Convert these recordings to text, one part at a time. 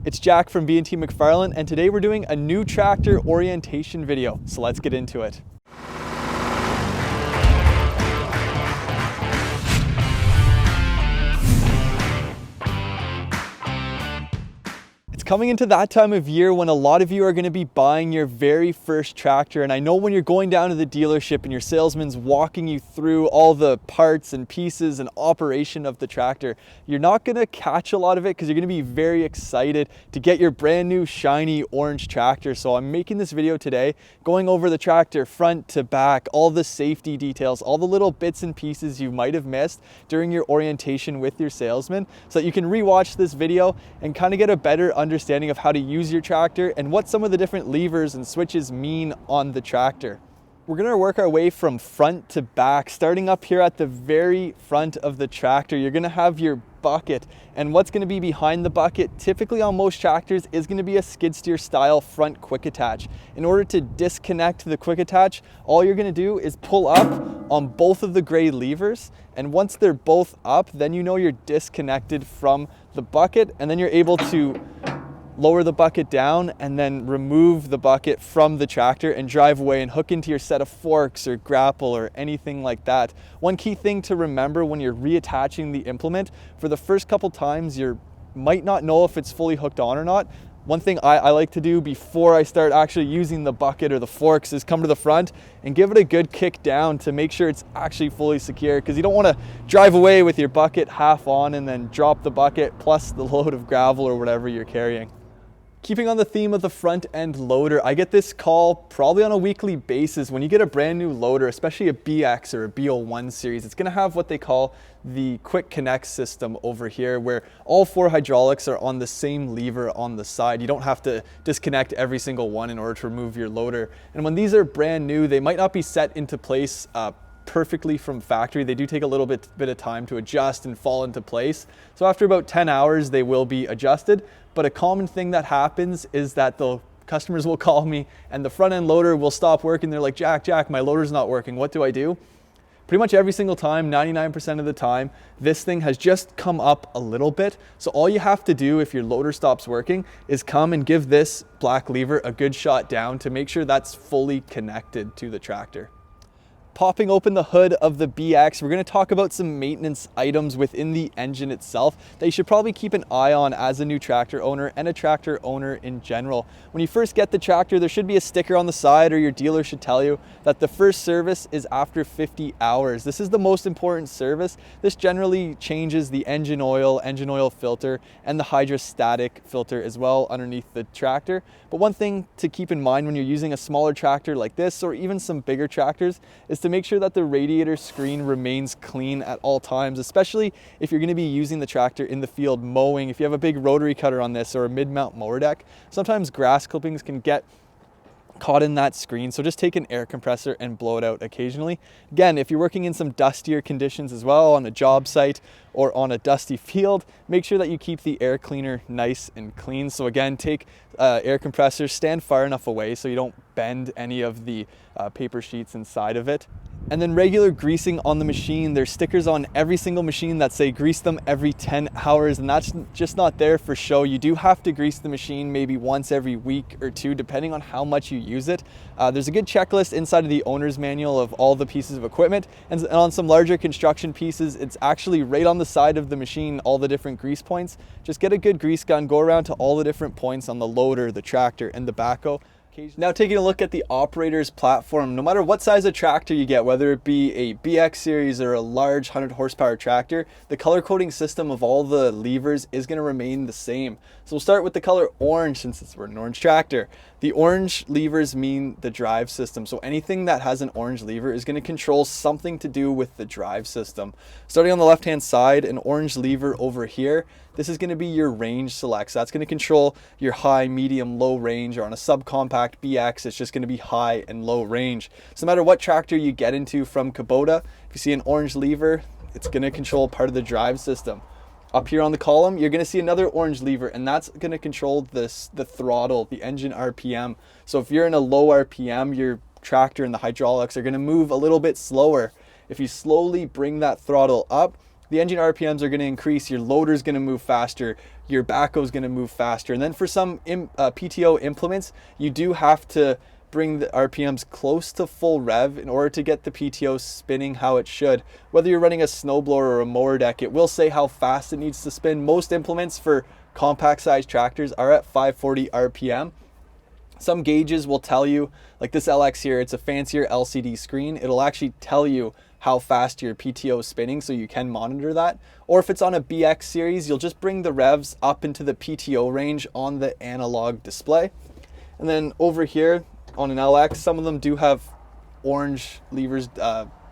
It's Jack from B&T MacFarlane, and today we're doing a new tractor orientation video, so let's get into it. Coming into that time of year when a lot of you are going to be buying your very first tractor, and I know when you're going down to the dealership and your salesman's walking you through all the parts and pieces and operation of the tractor, you're not going to catch a lot of it because you're going to be very excited to get your brand new shiny orange tractor. So I'm making this video today going over the tractor front to back, all the safety details, all the little bits and pieces you might have missed during your orientation with your salesman, so that you can rewatch this video and kind of get a better understanding of how to use your tractor and what some of the different levers and switches mean on the tractor. We're going to work our way from front to back, starting up here at the very front of the tractor. You're going to have your bucket, and what's going to be behind the bucket, typically on most tractors, is going to be a skid steer style front quick attach. In order to disconnect the quick attach, all you're going to do is pull up on both of the gray levers, and once they're both up, then you know you're disconnected from the bucket, and then you're able to lower the bucket down and then remove the bucket from the tractor and drive away and hook into your set of forks or grapple or anything like that. One key thing to remember when you're reattaching the implement, for the first couple times you might not know if it's fully hooked on or not. One thing I like to do before I start actually using the bucket or the forks is come to the front and give it a good kick down to make sure it's actually fully secure, because you don't want to drive away with your bucket half on and then drop the bucket plus the load of gravel or whatever you're carrying. Keeping on the theme of the front end loader, I get this call probably on a weekly basis. When you get a brand new loader, especially a BX or a B01 series, it's going to have what they call the quick connect system over here, where all four hydraulics are on the same lever on the side. You don't have to disconnect every single one in order to remove your loader. And when these are brand new, they might not be set into place perfectly from factory. They do take a little bit of time to adjust and fall into place. So after about 10 hours, they will be adjusted. But a common thing that happens is that the customers will call me and the front end loader will stop working. They're like, Jack, my loader's not working. What do I do? Pretty much every single time, 99% of the time, this thing has just come up a little bit. So all you have to do if your loader stops working is come and give this black lever a good shot down to make sure that's fully connected to the tractor. Popping open the hood of the BX, we're going to talk about some maintenance items within the engine itself that you should probably keep an eye on as a new tractor owner and a tractor owner in general. When you first get the tractor, there should be a sticker on the side, or your dealer should tell you that the first service is after 50 hours. This is the most important service. This generally changes the engine oil filter, and the hydrostatic filter as well underneath the tractor. But one thing to keep in mind when you're using a smaller tractor like this, or even some bigger tractors, is to make sure that the radiator screen remains clean at all times, especially if you're going to be using the tractor in the field mowing. If you have a big rotary cutter on this or a mid-mount mower deck, sometimes grass clippings can get caught in that screen, so just take an air compressor and blow it out occasionally. Again, if you're working in some dustier conditions as well on a job site or on a dusty field, make sure that you keep the air cleaner nice and clean. So again, take air compressor, stand far enough away so you don't bend any of the paper sheets inside of it. And then regular greasing on the machine. There's stickers on every single machine that say grease them every 10 hours, and that's just not there for show. You do have to grease the machine maybe once every week or two, depending on how much you use it. There's a good checklist inside of the owner's manual of all the pieces of equipment, and on some larger construction pieces, it's actually right on the side of the machine, all the different grease points. Just get a good grease gun, go around to all the different points on the loader, the tractor, and the backhoe. Now taking a look at the operator's platform, no matter what size of tractor you get, whether it be a BX series or a large 100 horsepower tractor, the color coding system of all the levers is going to remain the same. So we'll start with the color orange, since we're an orange tractor. The orange levers mean the drive system. So anything that has an orange lever is going to control something to do with the drive system. Starting on the left hand side, an orange lever over here, this is going to be your range select. So that's going to control your high, medium, low range, or on a subcompact BX, it's just going to be high and low range. So no matter what tractor you get into from Kubota, if you see an orange lever, it's going to control part of the drive system. Up here on the column, you're going to see another orange lever, and that's going to control the throttle, the engine RPM. So if you're in a low RPM, your tractor and the hydraulics are going to move a little bit slower. If you slowly bring that throttle up, the engine RPMs are going to increase, your loader's going to move faster, your backhoe's going to move faster. And then for some PTO implements, you do have to bring the RPMs close to full rev in order to get the PTO spinning how it should. Whether you're running a snowblower or a mower deck, it will say how fast it needs to spin. Most implements for compact size tractors are at 540 RPM. Some gauges will tell you, like this LX here, it's a fancier LCD screen. It'll actually tell you how fast your PTO is spinning, so you can monitor that. Or if it's on a BX series, you'll just bring the revs up into the PTO range on the analog display. And then over here on an LX, some of them do have orange levers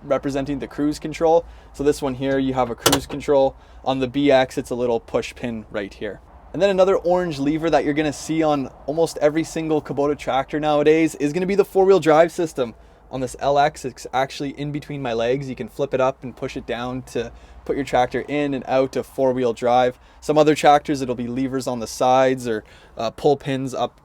representing the cruise control. So this one here, you have a cruise control. On the BX, it's a little push pin right here. And then another orange lever that you're gonna see on almost every single Kubota tractor nowadays is gonna be the four-wheel drive system. On this LX, it's actually in between my legs. You can flip it up and push it down to put your tractor in and out of four-wheel drive. Some other tractors, it'll be levers on the sides or pull pins up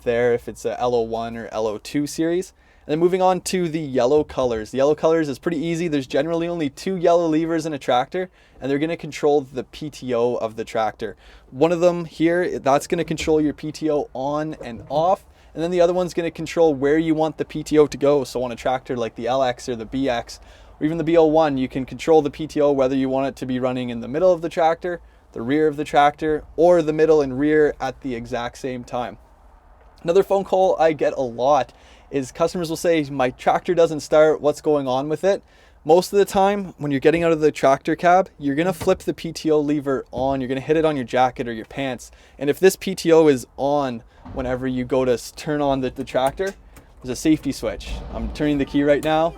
there if it's a LO1 or LO2 series. And then moving on to the yellow colors. The yellow colors is pretty easy. There's generally only 2 yellow levers in a tractor, and they're going to control the PTO of the tractor. One of them here, that's going to control your PTO on and off. And then the other one's going to control where you want the PTO to go. So on a tractor like the LX or the BX or even the B01, you can control the PTO whether you want it to be running in the middle of the tractor, the rear of the tractor, or the middle and rear at the exact same time. Another phone call I get a lot is customers will say, my tractor doesn't start, what's going on with it? Most of the time, when you're getting out of the tractor cab, you're gonna flip the PTO lever on, you're gonna hit it on your jacket or your pants. And if this PTO is on whenever you go to turn on the tractor, there's a safety switch. I'm turning the key right now,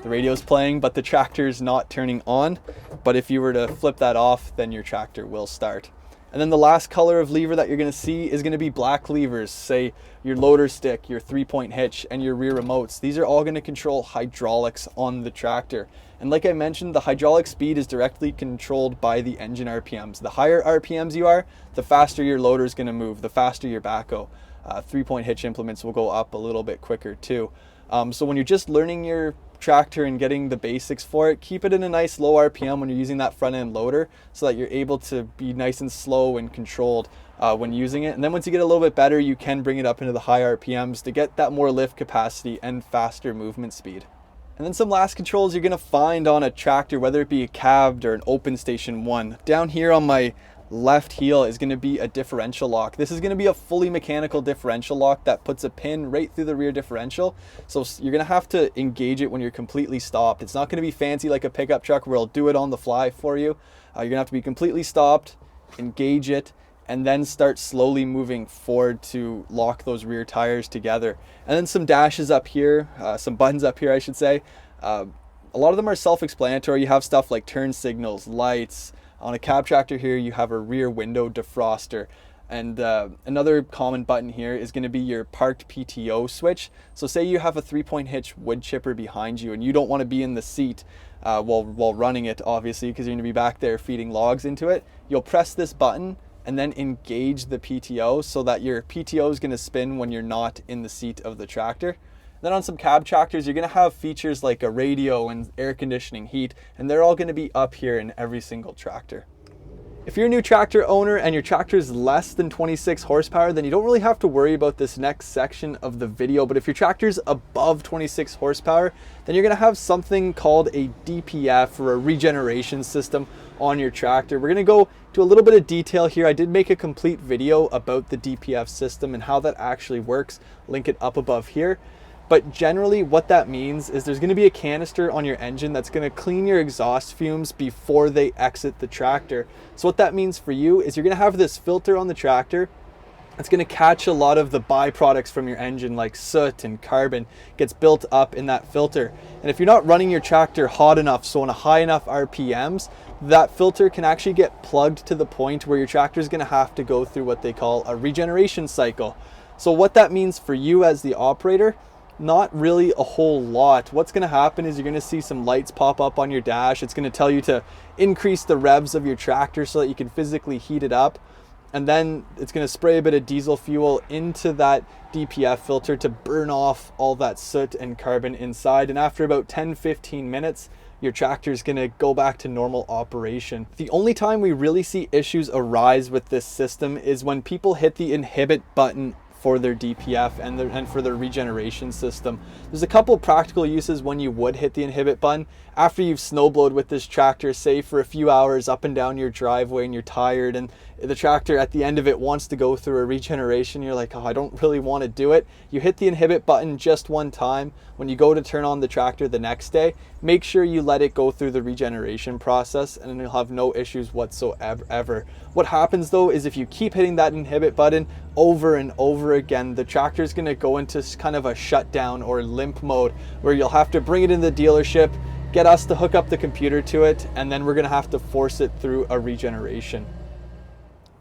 the radio's playing, but the tractor is not turning on. But if you were to flip that off, then your tractor will start. And then the last color of lever that you're gonna see is gonna be black levers, say your loader stick, your 3-point hitch, and your rear remotes. These are all gonna control hydraulics on the tractor. And like I mentioned, the hydraulic speed is directly controlled by the engine RPMs. The higher RPMs you are, the faster your loader is gonna move, the faster your backhoe. 3-point hitch implements will go up a little bit quicker too. So when you're just learning your tractor and getting the basics for it, keep it in a nice low RPM when you're using that front end loader so that you're able to be nice and slow and controlled when using it. And then once you get a little bit better, you can bring it up into the high RPMs to get that more lift capacity and faster movement speed. And then some last controls you're gonna find on a tractor, whether it be a cabbed or an open station one. Down here on my left heel is going to be a differential lock. This is going to be a fully mechanical differential lock that puts a pin right through the rear differential. So you're going to have to engage it when you're completely stopped. It's not going to be fancy like a pickup truck where it'll do it on the fly for you. You're going to have to be completely stopped, engage it, and then start slowly moving forward to lock those rear tires together. And then some dashes up here, some buttons up here I should say. A lot of them are self-explanatory. You have stuff like turn signals, lights. On a cab tractor here, you have a rear window defroster. And another common button here is going to be your parked PTO switch. So say you have a 3-point hitch wood chipper behind you and you don't want to be in the seat while running it, obviously, because you're going to be back there feeding logs into it. You'll press this button and then engage the PTO so that your PTO is going to spin when you're not in the seat of the tractor. Then on some cab tractors, you're going to have features like a radio and air conditioning, heat, and they're all going to be up here in every single tractor. If you're a new tractor owner and your tractor is less than 26 horsepower, then you don't really have to worry about this next section of the video. But if your tractor is above 26 horsepower, then you're going to have something called a DPF or a regeneration system on your tractor. We're going to go to a little bit of detail here. I did make a complete video about the DPF system and how that actually works. Link it up above here. But generally what that means is there's going to be a canister on your engine that's going to clean your exhaust fumes before they exit the tractor. So what that means for you is you're going to have this filter on the tractor. It's going to catch a lot of the byproducts from your engine like soot and carbon gets built up in that filter. And if you're not running your tractor hot enough, so on a high enough RPMs, that filter can actually get plugged to the point where your tractor is going to have to go through what they call a regeneration cycle. So what that means for you as the operator, not really a whole lot. What's going to happen is you're going to see some lights pop up on your dash. It's going to tell you to increase the revs of your tractor so that you can physically heat it up. And then it's going to spray a bit of diesel fuel into that DPF filter to burn off all that soot and carbon inside. And after about 10-15 minutes, your tractor is going to go back to normal operation. The only time we really see issues arise with this system is when people hit the inhibit button for their DPF and for their regeneration system. There's a couple practical uses when you would hit the inhibit button. After you've snowblowed with this tractor, say for a few hours up and down your driveway and you're tired and the tractor at the end of it wants to go through a regeneration, you're like, oh, I don't really want to do it. You hit the inhibit button just one time. When you go to turn on the tractor the next day, make sure you let it go through the regeneration process and you'll have no issues whatsoever. What happens though is if you keep hitting that inhibit button over and over again, the tractor is going to go into kind of a shutdown or limp mode where you'll have to bring it in the dealership, get us to hook up the computer to it, and then we're going to have to force it through a regeneration.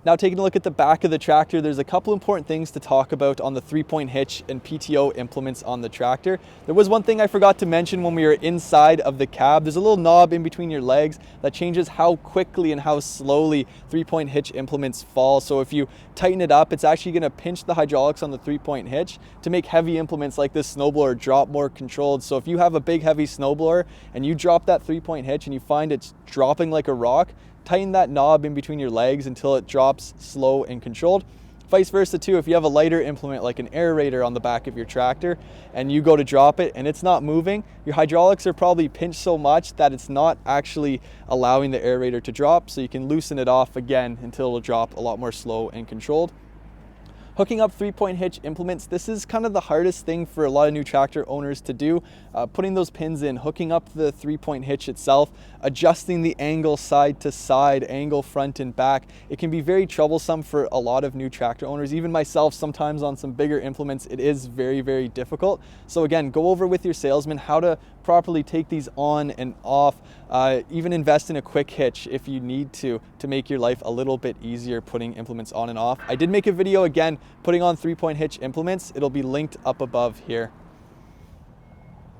Now, taking a look at the back of the tractor, there's a couple important things to talk about on the 3-point hitch and PTO implements on the tractor. There was one thing I forgot to mention when we were inside of the cab. There's a little knob in between your legs that changes how quickly and how slowly 3-point hitch implements fall. So if you tighten it up, it's actually going to pinch the hydraulics on the 3-point hitch to make heavy implements like this snowblower drop more controlled. So if you have a big heavy snowblower and you drop that 3-point hitch and you find it's dropping like a rock, tighten that knob in between your legs until it drops slow and controlled. Vice versa too, if you have a lighter implement like an aerator on the back of your tractor and you go to drop it and it's not moving, your hydraulics are probably pinched so much that it's not actually allowing the aerator to drop, so you can loosen it off again until it'll drop a lot more slow and controlled. Hooking up 3-point hitch implements, this is kind of the hardest thing for a lot of new tractor owners to do. Putting those pins in, hooking up the 3-point hitch itself, adjusting the angle side to side, angle front and back. It can be very troublesome for a lot of new tractor owners. Even myself, sometimes on some bigger implements, it is very, very difficult. So again, go over with your salesman how to properly take these on and off. Even invest in a quick hitch if you need to make your life a little bit easier putting implements on and off. I did make a video again putting on 3-point hitch implements. It'll be linked up above here.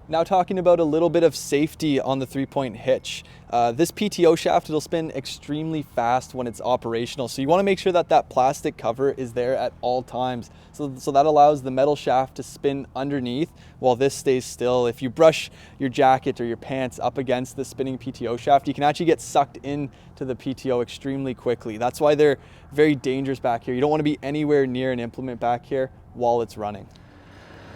Now talking about a little bit of safety on the 3-point hitch. This PTO shaft, it'll spin extremely fast when it's operational. So you want to make sure that that plastic cover is there at all times. So that allows the metal shaft to spin underneath while this stays still. If you brush your jacket or your pants up against the spinning PTO shaft, you can actually get sucked into the PTO extremely quickly. That's why they're very dangerous back here. You don't want to be anywhere near an implement back here while it's running.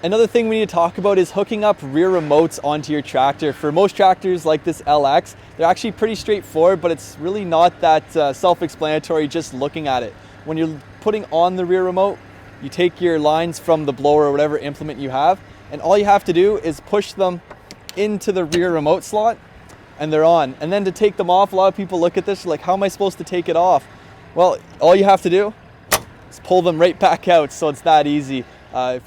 Another thing we need to talk about is hooking up rear remotes onto your tractor. For most tractors like this LX, they're actually pretty straightforward, but it's really not that self-explanatory just looking at it. When you're putting on the rear remote, you take your lines from the blower or whatever implement you have, and all you have to do is push them into the rear remote slot and they're on. And then to take them off, a lot of people look at this like, how am I supposed to take it off? Well, all you have to do is pull them right back out, so it's that easy. Now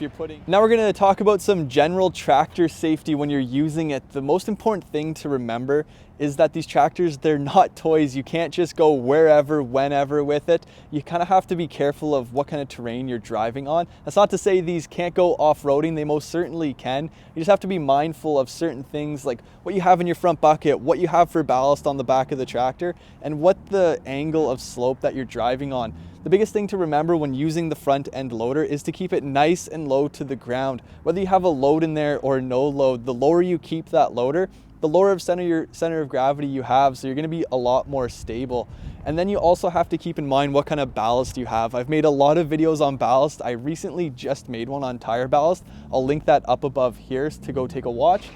we're going to talk about some general tractor safety when you're using it. The most important thing to remember is that these tractors, they're not toys. You can't just go wherever, whenever with it. You kind of have to be careful of what kind of terrain you're driving on. That's not to say these can't go off-roading. They most certainly can. You just have to be mindful of certain things like what you have in your front bucket, what you have for ballast on the back of the tractor, and what the angle of slope that you're driving on. The biggest thing to remember when using the front end loader is to keep it nice and low to the ground. Whether you have a load in there or no load, the lower you keep that loader, the lower of center of gravity you have, so you're going to be a lot more stable. And then you also have to keep in mind what kind of ballast you have. I've made a lot of videos on ballast. I recently just made one on tire ballast. I'll link that up above here to go take a watch.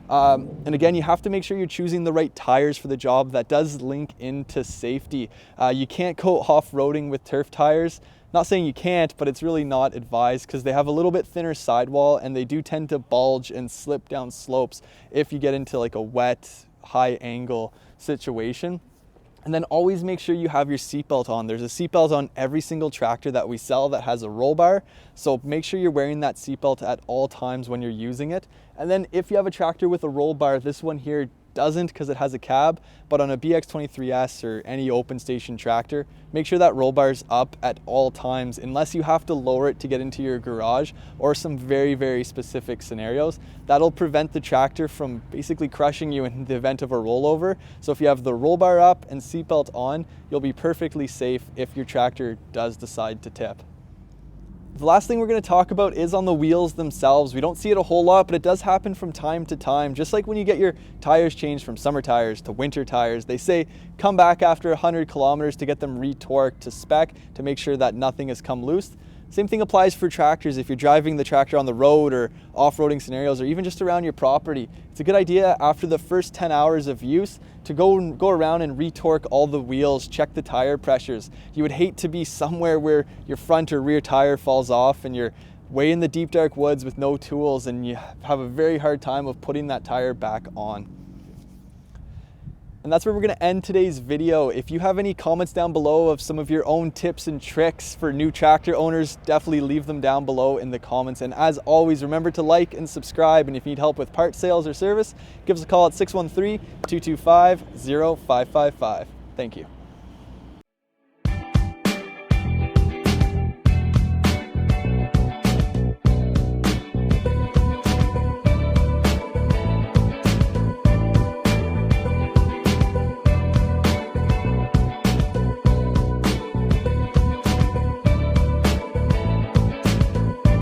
And again, you have to make sure you're choosing the right tires for the job. That does link into safety. You can't go off-roading with turf tires. Not saying you can't, but it's really not advised because they have a little bit thinner sidewall and they do tend to bulge and slip down slopes if you get into like a wet, high angle situation. And then always make sure you have your seatbelt on. There's a seatbelt on every single tractor that we sell that has a roll bar. So make sure you're wearing that seatbelt at all times when you're using it. And then if you have a tractor with a roll bar, this one here doesn't because it has a cab, but on a BX23S or any open station tractor, make sure that roll bar's up at all times unless you have to lower it to get into your garage or some very, very specific scenarios. That'll prevent the tractor from basically crushing you in the event of a rollover. So if you have the roll bar up and seatbelt on, you'll be perfectly safe if your tractor does decide to tip. The last thing we're going to talk about is on the wheels themselves. We don't see it a whole lot, but it does happen from time to time. Just like when you get your tires changed from summer tires to winter tires, they say come back after 100 kilometers to get them retorqued to spec to make sure that nothing has come loose. Same thing applies for tractors. If you're driving the tractor on the road or off-roading scenarios or even just around your property, it's a good idea after the first 10 hours of use to go around and retorque all the wheels, check the tire pressures. You would hate to be somewhere where your front or rear tire falls off and you're way in the deep dark woods with no tools and you have a very hard time of putting that tire back on. And that's where we're going to end today's video. If you have any comments down below of some of your own tips and tricks for new tractor owners, definitely leave them down below in the comments. And as always, remember to like and subscribe. And if you need help with part sales or service, give us a call at 613-225-0555. Thank you.